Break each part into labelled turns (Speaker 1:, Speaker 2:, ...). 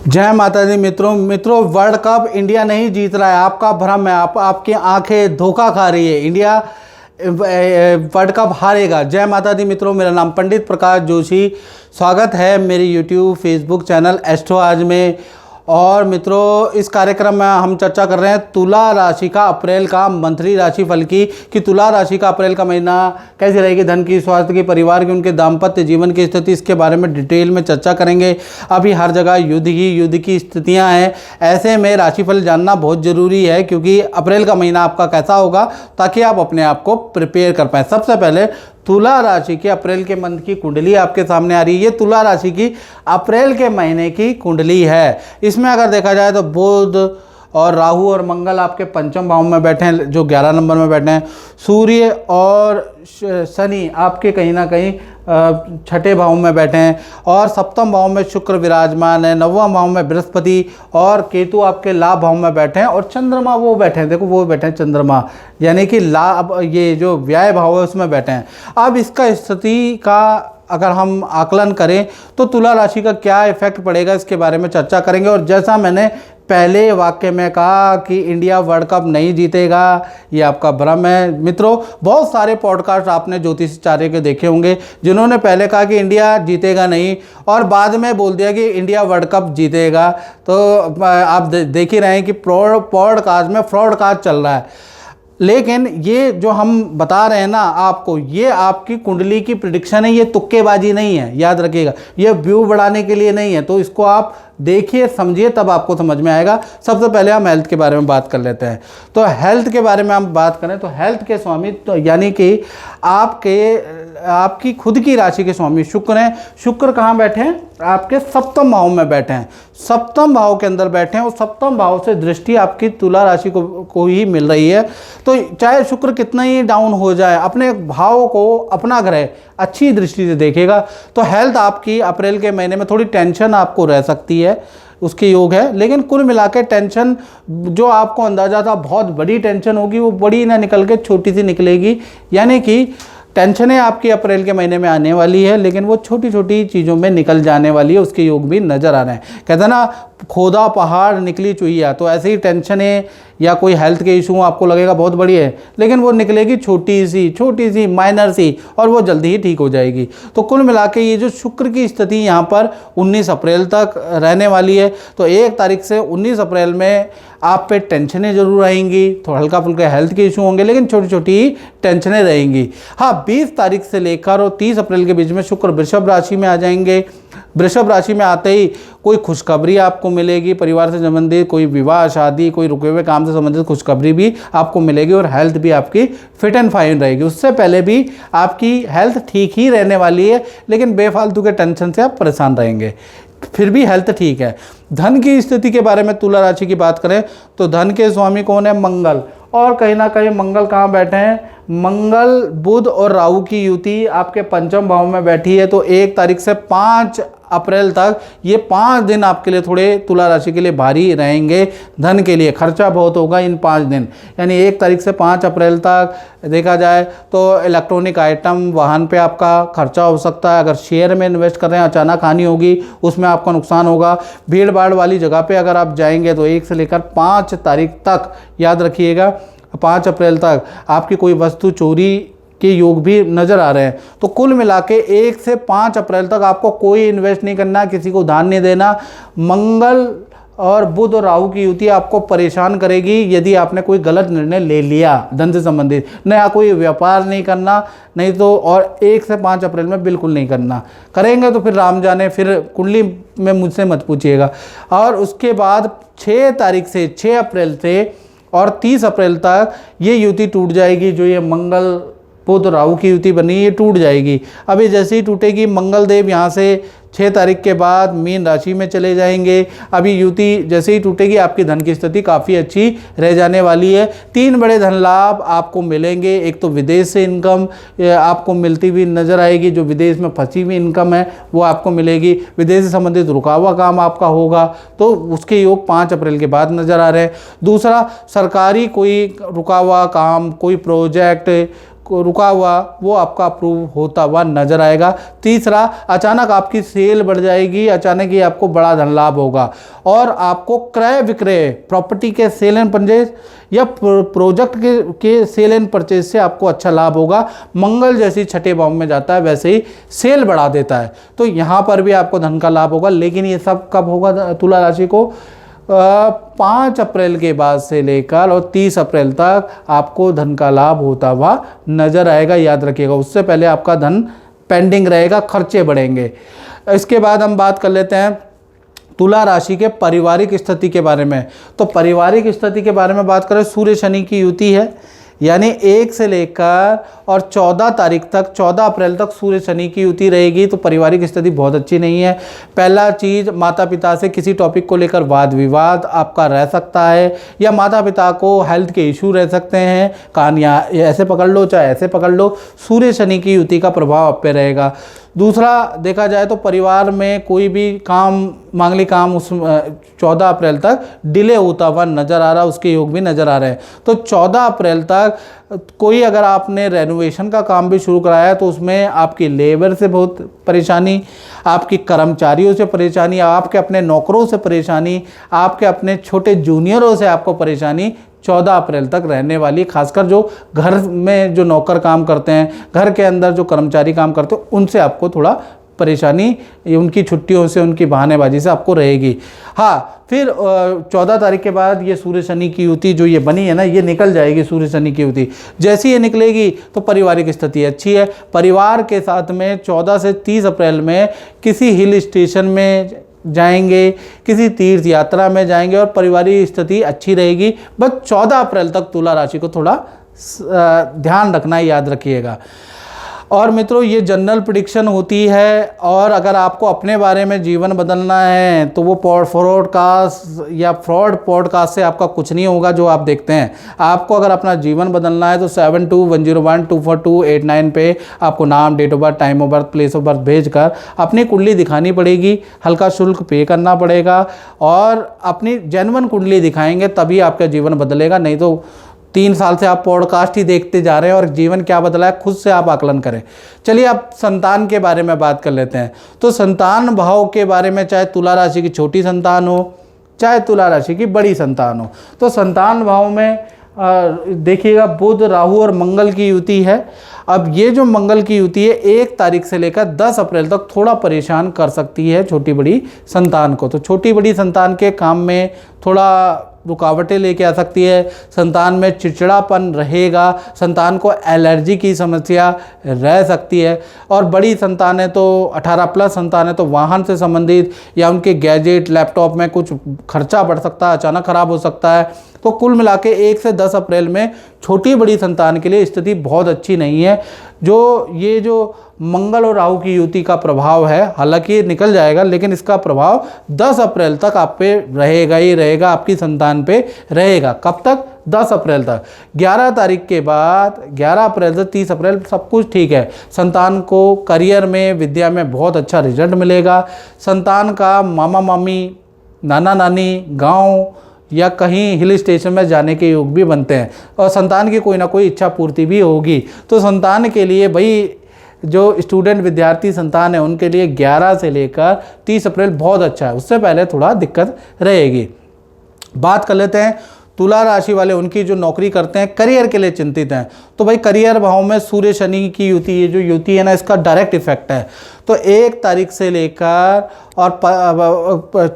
Speaker 1: जय माता दी। मित्रों वर्ल्ड कप इंडिया नहीं जीत रहा है, आपका भ्रम है। आपकी आंखें धोखा खा रही है। इंडिया वर्ल्ड कप हारेगा। जय माता दी मित्रों, मेरा नाम पंडित प्रकाश जोशी। स्वागत है मेरे यूट्यूब फेसबुक चैनल एस्ट्रो आज में। और मित्रों, इस कार्यक्रम में हम चर्चा कर रहे हैं तुला राशि का अप्रैल का मंथली राशिफल की, कि तुला राशि का अप्रैल का महीना कैसी रहेगी, धन की, स्वास्थ्य की, परिवार की, उनके दाम्पत्य जीवन की स्थिति, इसके बारे में डिटेल में चर्चा करेंगे। अभी हर जगह युद्ध की स्थितियां हैं, ऐसे में राशिफल जानना बहुत ज़रूरी है, क्योंकि अप्रैल का महीना आपका कैसा होगा ताकि आप अपने आप को प्रिपेयर कर पाएँ। सबसे पहले तुला राशि के अप्रैल के मंथ की कुंडली आपके सामने आ रही है। ये तुला राशि की अप्रैल के महीने की कुंडली है। इसमें अगर देखा जाए तो बुध और राहु और मंगल आपके पंचम भाव में बैठे हैं, जो 11 नंबर में बैठे हैं। सूर्य और शनि आपके कहीं ना कहीं छठे भाव में बैठे हैं, और सप्तम भाव में शुक्र विराजमान है। नवम भाव में बृहस्पति और केतु आपके लाभ भाव में बैठे हैं, और चंद्रमा वो बैठे हैं, देखो वो बैठे हैं चंद्रमा, यानी कि लाभ, ये जो व्यय भाव है उसमें बैठे हैं। अब इसका स्थिति का अगर हम आकलन करें तो तुला राशि का क्या इफेक्ट पड़ेगा, इसके बारे में चर्चा करेंगे। और जैसा मैंने पहले वाक्य में कहा कि इंडिया वर्ल्ड कप नहीं जीतेगा, ये आपका भ्रम है। मित्रों, बहुत सारे पॉडकास्ट आपने ज्योतिषाचार्य के देखे होंगे जिन्होंने पहले कहा कि इंडिया जीतेगा नहीं, और बाद में बोल दिया कि इंडिया वर्ल्ड कप जीतेगा। तो आप देख ही रहे हैं कि पॉडकास्ट में फ्रॉडकास्ट चल रहा है। लेकिन ये जो हम बता रहे हैं ना आपको, ये आपकी कुंडली की प्रिडिक्शन है, ये तुक्केबाजी नहीं है, याद रखिएगा। ये व्यू बढ़ाने के लिए नहीं है, तो इसको आप देखिए समझिए, तब आपको समझ में आएगा। सबसे पहले हम हेल्थ के बारे में बात कर लेते हैं। तो हेल्थ के बारे में हम बात करें तो हेल्थ के स्वामी तो यानी कि आपकी खुद की राशि के स्वामी शुक्र हैं। शुक्र कहाँ बैठे हैं? आपके सप्तम भाव में बैठे हैं, सप्तम भाव के अंदर बैठे हैं, और सप्तम भाव से दृष्टि आपकी तुला राशि को ही मिल रही है। तो चाहे शुक्र कितना ही डाउन हो जाए, अपने भाव को अपना ग्रह अच्छी दृष्टि से देखेगा। तो हेल्थ आपकी अप्रैल के महीने में थोड़ी टेंशन आपको रह सकती है, उसके योग है। लेकिन कुल मिला के टेंशन जो आपको अंदाजा था बहुत बड़ी टेंशन होगी, वो बड़ी ना निकल के छोटी सी निकलेगी। यानी कि टेंशनें आपकी अप्रैल के महीने में आने वाली है, लेकिन वो छोटी छोटी चीज़ों में निकल जाने वाली है, उसके योग भी नज़र आ रहे हैं। कहते हैं ना, खोदा पहाड़ निकली चुईया, तो ऐसे ही टेंशनें या कोई हेल्थ के इशू आपको लगेगा बहुत बड़ी है, लेकिन वो निकलेगी छोटी सी माइनर सी, और वो जल्दी ही ठीक हो जाएगी। तो कुल मिला के ये जो शुक्र की स्थिति यहाँ पर 19 अप्रैल तक रहने वाली है। तो 1 तारीख से 19 अप्रैल में आप पे टेंशनें जरूर आएंगी, थोड़ा हल्का फुल्का हेल्थ के इशू होंगे, लेकिन छोटी छोटी टेंशनें रहेंगी। हाँ, 20 तारीख से लेकर और 30 अप्रैल के बीच में शुक्र वृषभ राशि में आ जाएंगे। वृषभ राशि में आते ही कोई खुशखबरी आपको मिलेगी, परिवार से संबंधित कोई विवाह, शादी, कोई रुके हुए काम से संबंधित खुशखबरी भी आपको मिलेगी, और हेल्थ भी आपकी फिट एंड फाइन रहेगी। उससे पहले भी आपकी हेल्थ ठीक ही रहने वाली है, लेकिन बेफालतू के टेंशन से आप परेशान रहेंगे, फिर भी हेल्थ ठीक है। धन की स्थिति के बारे में तुला राशि की बात करें तो धन के स्वामी कौन है? मंगल। और कहीं ना कहीं मंगल कहाँ बैठे हैं? मंगल, बुध और राहु की युति आपके पंचम भाव में बैठी है। तो 1 तारीख से 5 अप्रैल तक ये 5 दिन आपके लिए थोड़े तुला राशि के लिए भारी रहेंगे। धन के लिए खर्चा बहुत होगा इन 5 दिन, यानी 1 तारीख से 5 अप्रैल तक देखा जाए तो इलेक्ट्रॉनिक आइटम, वाहन पे आपका खर्चा हो सकता है। अगर शेयर में इन्वेस्ट कर रहे हैं, अचानक हानि होगी, उसमें आपका नुकसान होगा। भीड़ भाड़ वाली जगह पे अगर आप जाएंगे तो 1 से लेकर 5 तारीख तक, याद रखिएगा 5 अप्रैल तक आपकी कोई वस्तु चोरी के योग भी नज़र आ रहे हैं। तो कुल मिला के 1 से 5 अप्रैल तक आपको कोई इन्वेस्ट नहीं करना, किसी को दान नहीं देना। मंगल और बुध और राहु की युति आपको परेशान करेगी यदि आपने कोई गलत निर्णय ले लिया धन से संबंधित। नया कोई व्यापार नहीं करना, नहीं तो, और 1 से 5 अप्रैल में बिल्कुल नहीं करना। करेंगे तो फिर राम जाने, फिर कुंडली में मुझसे मत पूछिएगा। और उसके बाद 6 तारीख से 6 अप्रैल से और 30 अप्रैल तक ये युति टूट जाएगी। जो ये मंगल बुध राहु की युति बनी, ये टूट जाएगी। अभी जैसे ही टूटेगी, मंगल देव यहाँ से 6 तारीख के बाद मीन राशि में चले जाएंगे। अभी युति जैसे ही टूटेगी, आपकी धन की स्थिति काफ़ी अच्छी रह जाने वाली है। 3 बड़े धन लाभ आपको मिलेंगे। एक तो विदेश से इनकम आपको मिलती हुई नजर आएगी, जो विदेश में फंसी हुई इनकम है वो आपको मिलेगी। विदेश से संबंधित रुका हुआ काम आपका होगा, तो उसके योग 5 अप्रैल के बाद नजर आ रहे हैं। दूसरा, सरकारी कोई रुका हुआ काम, कोई प्रोजेक्ट, रुका हुआ वो आपका अप्रूव होता हुआ नजर आएगा। तीसरा, अचानक आपकी सेल बढ़ जाएगी, अचानक ही आपको बड़ा धन लाभ होगा और आपको क्रय विक्रय, प्रॉपर्टी के सेल एंड परचेज या प्रोजेक्ट के सेल एंड परचेज से आपको अच्छा लाभ होगा। मंगल जैसी छठे भाव में जाता है वैसे ही सेल बढ़ा देता है, तो यहाँ पर भी आपको धन का लाभ होगा। लेकिन ये सब कब होगा तुला राशि को? 5 अप्रैल के बाद से लेकर और 30 अप्रैल तक आपको धन का लाभ होता हुआ नजर आएगा, याद रखिएगा। उससे पहले आपका धन पेंडिंग रहेगा, खर्चे बढ़ेंगे। इसके बाद हम बात कर लेते हैं तुला राशि के पारिवारिक स्थिति के बारे में। तो पारिवारिक स्थिति के बारे में बात करें, सूर्य शनि की युति है, यानी 1 से लेकर और 14 तारीख तक, 14 अप्रैल तक सूर्य शनि की युति रहेगी। तो पारिवारिक स्थिति बहुत अच्छी नहीं है। पहला चीज़, माता पिता से किसी टॉपिक को लेकर वाद विवाद आपका रह सकता है, या माता पिता को हेल्थ के इशू रह सकते हैं। कान या ऐसे पकड़ लो चाहे ऐसे पकड़ लो, सूर्य शनि की युति का प्रभाव आप पे रहेगा। दूसरा देखा जाए तो परिवार में कोई भी काम, मांगलिक काम उस 14 अप्रैल तक डिले होता हुआ नज़र आ रहा है, उसके योग भी नज़र आ रहे हैं। तो 14 अप्रैल तक कोई अगर आपने रेनोवेशन का काम भी शुरू कराया है तो उसमें आपकी लेबर से बहुत परेशानी, आपकी कर्मचारियों से परेशानी, आपके अपने नौकरों से परेशानी, आपके अपने छोटे जूनियरों से आपको परेशानी 14 अप्रैल तक रहने वाली। खासकर जो घर में जो नौकर काम करते हैं, घर के अंदर जो कर्मचारी काम करते हैं, उनसे आपको थोड़ा परेशानी, उनकी छुट्टियों से, उनकी बहानेबाजी से आपको रहेगी। हाँ, फिर 14 तारीख के बाद ये सूर्य शनि की युति जो ये बनी है ना, ये निकल जाएगी। सूर्य शनि की युति जैसी ये निकलेगी तो पारिवारिक स्थिति अच्छी है। परिवार के साथ में 14 से 30 अप्रैल में किसी हिल स्टेशन में जाएंगे, किसी तीर्थ यात्रा में जाएंगे और पारिवारिक स्थिति अच्छी रहेगी। बस 14 अप्रैल तक तुला राशि को थोड़ा ध्यान रखना, याद रखिएगा। और मित्रों, ये जनरल प्रेडिक्शन होती है, और अगर आपको अपने बारे में जीवन बदलना है तो वो पॉडकास्ट या फ्रॉड पॉडकास्ट से आपका कुछ नहीं होगा जो आप देखते हैं। आपको अगर अपना जीवन बदलना है तो 7210124289 पे आपको नाम, date of birth, time of birth, place of birth भेजकर अपनी कुंडली दिखानी पड़ेगी। हल्का शुल्क पे करना पड़ेगा और अपनी जेन्युइन कुंडली दिखाएंगे तभी आपका जीवन बदलेगा। नहीं तो 3 साल से आप पॉडकास्ट ही देखते जा रहे हैं और जीवन क्या बदला है खुद से आप आकलन करें। चलिए अब संतान के बारे में बात कर लेते हैं। तो संतान भाव के बारे में, चाहे तुला राशि की छोटी संतान हो चाहे तुला राशि की बड़ी संतान हो, तो संतान भाव में देखिएगा बुध, राहु और मंगल की युति है। अब ये जो मंगल की युति है 1 तारीख से लेकर 10 अप्रैल तक थोड़ा परेशान कर सकती है छोटी बड़ी संतान को। तो छोटी बड़ी संतान के काम में थोड़ा रुकावटें लेके आ सकती है। संतान में चिड़चिड़ापन रहेगा, संतान को एलर्जी की समस्या रह सकती है। और बड़ी संतान है तो 18 प्लस संतान है तो वाहन से संबंधित या उनके गैजेट, लैपटॉप में कुछ खर्चा बढ़ सकता है, अचानक खराब हो सकता है। तो कुल मिला के 1 से 10 अप्रैल में छोटी बड़ी संतान के लिए स्थिति बहुत अच्छी नहीं है। ये जो मंगल और राहु की युति का प्रभाव है, हालांकि ये निकल जाएगा लेकिन इसका प्रभाव 10 अप्रैल तक आप पे रहेगा ही रहेगा, आपकी संतान पे रहेगा। कब तक? 10 अप्रैल तक। 11 तारीख के बाद 11 अप्रैल से 30 अप्रैल सब कुछ ठीक है। संतान को करियर में, विद्या में बहुत अच्छा रिजल्ट मिलेगा। संतान का मामा मामी, नाना नानी, गाँव या कहीं हिल स्टेशन में जाने के योग भी बनते हैं और संतान की कोई ना कोई इच्छा पूर्ति भी होगी। तो संतान के लिए भाई जो स्टूडेंट विद्यार्थी संतान है उनके लिए 11 से लेकर 30 अप्रैल बहुत अच्छा है, उससे पहले थोड़ा दिक्कत रहेगी। बात कर लेते हैं तुला राशि वाले, उनकी जो नौकरी करते हैं, करियर के लिए चिंतित हैं। तो भाई करियर भाव में सूर्य शनि की युति, ये जो युति है ना, इसका डायरेक्ट इफेक्ट है। तो 1 तारीख से लेकर और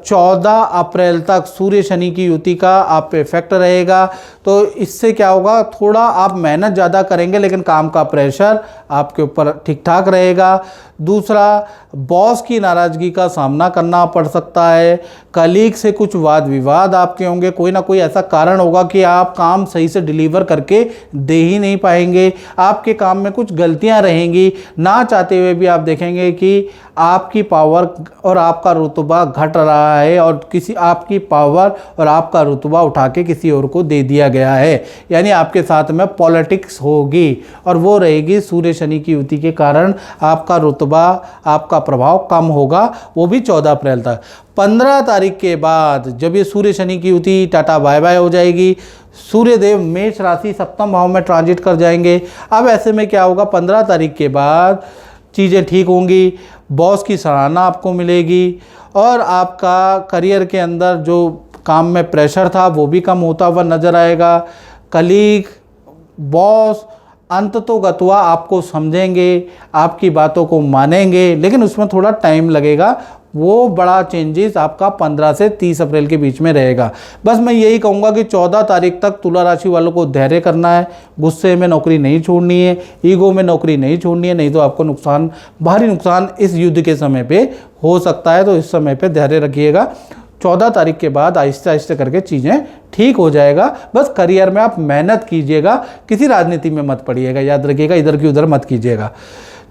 Speaker 1: 14 अप्रैल तक सूर्य शनि की युति का आप पे इफेक्ट रहेगा। तो इससे क्या होगा, थोड़ा आप मेहनत ज़्यादा करेंगे लेकिन काम का प्रेशर आपके ऊपर ठीक ठाक रहेगा। दूसरा, बॉस की नाराज़गी का सामना करना पड़ सकता है। कलीग से कुछ वाद विवाद आपके होंगे, कोई ना कोई ऐसा कारण होगा कि आप काम सही से डिलीवर करके दे ही नहीं पाएंगे। आपके काम में कुछ गलतियां रहेंगी, ना चाहते हुए भी आप देखेंगे कि आपकी पावर और आपका रुतबा घट रहा है और किसी आपकी पावर और आपका रुतबा उठा के किसी और को दे दिया गया है। यानी आपके साथ में पॉलिटिक्स होगी और वो रहेगी सूर्य शनि की युति के कारण। आपका रुतबा, आपका प्रभाव कम होगा, वो भी 14 अप्रैल तक। 15 तारीख के बाद जब ये सूर्य शनि की युति टाटा बाय बाय हो जाएगी, सूर्यदेव मेष राशि सप्तम भाव में ट्रांजिट कर जाएंगे। अब ऐसे में क्या होगा, 15 तारीख के बाद चीज़ें ठीक होंगी, बॉस की सराहना आपको मिलेगी और आपका करियर के अंदर जो काम में प्रेशर था वो भी कम होता हुआ नज़र आएगा। कलीग, बॉस अंततोगत्वा आपको समझेंगे, आपकी बातों को मानेंगे, लेकिन उसमें थोड़ा टाइम लगेगा। वो बड़ा चेंजेस आपका 15 से 30 अप्रैल के बीच में रहेगा। बस मैं यही कहूँगा कि 14 तारीख तक तुला राशि वालों को धैर्य करना है, गुस्से में नौकरी नहीं छोड़नी है, ईगो में नौकरी नहीं छोड़नी है, नहीं तो आपको नुकसान, भारी नुकसान इस युद्ध के समय पे हो सकता है। तो इस समय पे धैर्य रखिएगा। 14 तारीख के बाद आहिस्ते आहिस्ते करके चीज़ें ठीक हो जाएगा। बस करियर में आप मेहनत कीजिएगा, किसी राजनीति में मत पड़िएगा, याद रखिएगा, इधर की उधर मत कीजिएगा।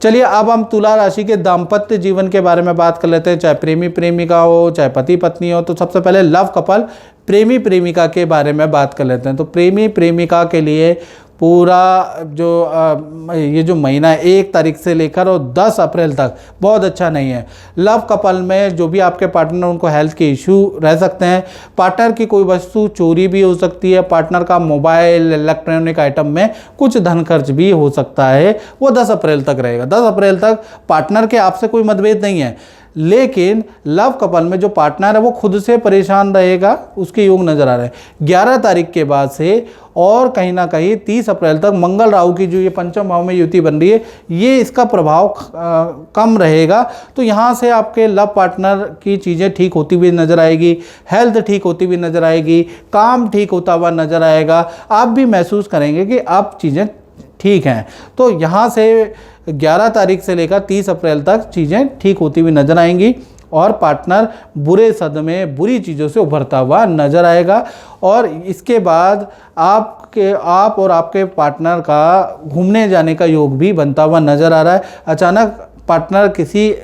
Speaker 1: चलिए अब हम तुला राशि के दाम्पत्य जीवन के बारे में बात कर लेते हैं, चाहे प्रेमी प्रेमिका हो, चाहे पति पत्नी हो। तो सबसे पहले लव कपल प्रेमी प्रेमिका के बारे में बात कर लेते हैं। तो प्रेमी प्रेमिका के लिए पूरा जो ये जो महीना है 1 तारीख से लेकर और 10 अप्रैल तक बहुत अच्छा नहीं है। लव कपल में जो भी आपके पार्टनर, उनको हेल्थ के इशू रह सकते हैं, पार्टनर की कोई वस्तु चोरी भी हो सकती है, पार्टनर का मोबाइल, इलेक्ट्रॉनिक आइटम में कुछ धन खर्च भी हो सकता है। वो 10 अप्रैल तक रहेगा। 10 अप्रैल तक पार्टनर के आपसे कोई मतभेद नहीं है, लेकिन लव कपल में जो पार्टनर है वो खुद से परेशान रहेगा, उसके योग नज़र आ रहे हैं। 11 तारीख के बाद से और कहीं ना कहीं 30 अप्रैल तक मंगल राहु की जो ये पंचम भाव में युति बन रही है, ये इसका प्रभाव कम रहेगा। तो यहाँ से आपके लव पार्टनर की चीज़ें ठीक होती हुई नज़र आएगी, हेल्थ ठीक होती हुई नज़र आएगी, काम ठीक होता हुआ नज़र आएगा। आप भी महसूस करेंगे कि अब चीज़ें ठीक हैं। तो यहाँ से 11 तारीख से लेकर 30 अप्रैल तक चीज़ें ठीक होती हुई नज़र आएंगी और पार्टनर बुरे सदमे, बुरी चीज़ों से उभरता हुआ नज़र आएगा। और इसके बाद आप और आपके पार्टनर का घूमने जाने का योग भी बनता हुआ नज़र आ रहा है। अचानक पार्टनर किसी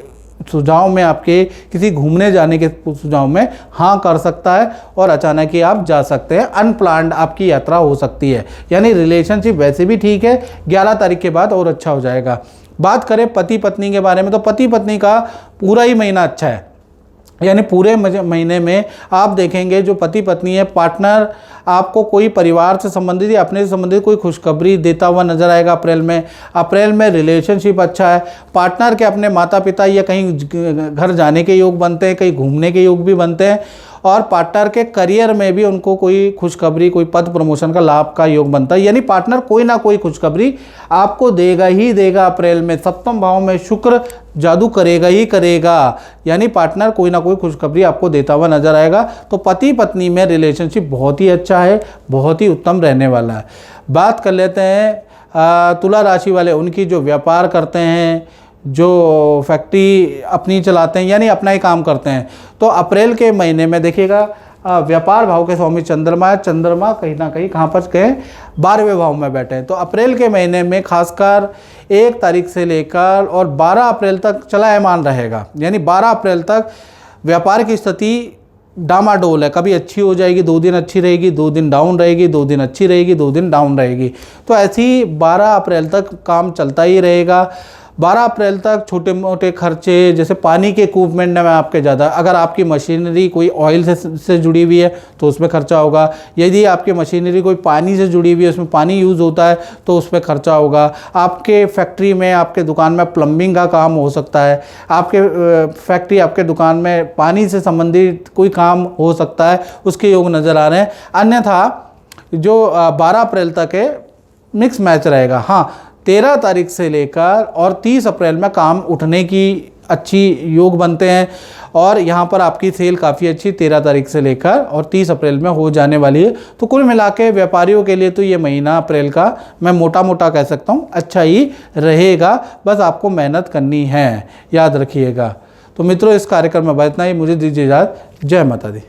Speaker 1: सुझाव में, आपके किसी घूमने जाने के सुझाव में हाँ कर सकता है और अचानक ही आप जा सकते हैं। अनप्लान्ड आपकी यात्रा हो सकती है, यानी रिलेशनशिप वैसे भी ठीक है, 11 तारीख के बाद और अच्छा हो जाएगा। बात करें पति पत्नी के बारे में, तो पति पत्नी का पूरा ही महीना अच्छा है, यानी पूरे महीने में आप देखेंगे जो पति पत्नी है, पार्टनर आपको कोई परिवार से संबंधित या अपने से संबंधित कोई खुशखबरी देता हुआ नजर आएगा। अप्रैल में रिलेशनशिप अच्छा है। पार्टनर के अपने माता पिता या कहीं घर जाने के योग बनते हैं, कहीं घूमने के योग भी बनते हैं। और पार्टनर के करियर में भी उनको कोई खुशखबरी, कोई पद प्रमोशन का लाभ का योग बनता है, यानी पार्टनर कोई ना कोई खुशखबरी आपको देगा ही देगा। अप्रैल में सप्तम भाव में शुक्र जादू करेगा ही करेगा, यानी पार्टनर कोई ना कोई खुशखबरी आपको देता हुआ नजर आएगा। तो पति पत्नी में रिलेशनशिप बहुत ही अच्छा है, बहुत ही उत्तम रहने वाला है। बात कर लेते हैं तुला राशि वाले, उनकी जो व्यापार करते हैं, जो फैक्ट्री अपनी चलाते हैं, यानी अपना ही काम करते हैं। तो अप्रैल के महीने में देखिएगा व्यापार भाव के स्वामी चंद्रमा कहीं ना कहीं कहाँ पर गए, 12वें भाव में बैठे हैं। तो अप्रैल के महीने में खासकर 1 तारीख से लेकर और 12 अप्रैल तक चलायमान रहेगा, यानी 12 अप्रैल तक व्यापार की स्थिति डामाडोल है, कभी अच्छी हो जाएगी, 2 दिन अच्छी रहेगी, 2 दिन डाउन रहेगी, 2 दिन अच्छी रहेगी, 2 दिन डाउन रहेगी। तो ऐसी 12 अप्रैल तक काम चलता ही रहेगा। 12 अप्रैल तक छोटे मोटे खर्चे, जैसे पानी के इक्विपमेंट में आपके ज़्यादा, अगर आपकी मशीनरी कोई ऑयल से जुड़ी हुई है तो उसमें खर्चा होगा। यदि आपकी मशीनरी कोई पानी से जुड़ी हुई है, उसमें पानी यूज़ होता है तो उस पर खर्चा होगा। आपके फैक्ट्री में, आपके दुकान में प्लम्बिंग का काम हो सकता है, आपके फैक्ट्री, आपके दुकान में पानी से संबंधित कोई काम हो सकता है, उसके योग नज़र आ रहे हैं। अन्यथा जो 12 अप्रैल तक है मिक्स मैच रहेगा। हाँ, 13 तारीख से लेकर और 30 अप्रैल में काम उठने की अच्छी योग बनते हैं और यहाँ पर आपकी सेल काफ़ी अच्छी 13 तारीख से लेकर और 30 अप्रैल में हो जाने वाली है। तो कुल मिला के व्यापारियों के लिए तो ये महीना अप्रैल का मैं मोटा मोटा कह सकता हूँ अच्छा ही रहेगा, बस आपको मेहनत करनी है, याद रखिएगा। तो मित्रों, इस कार्यक्रम में इतना ही, मुझे दीजिए इजाज़त। जय माता दी।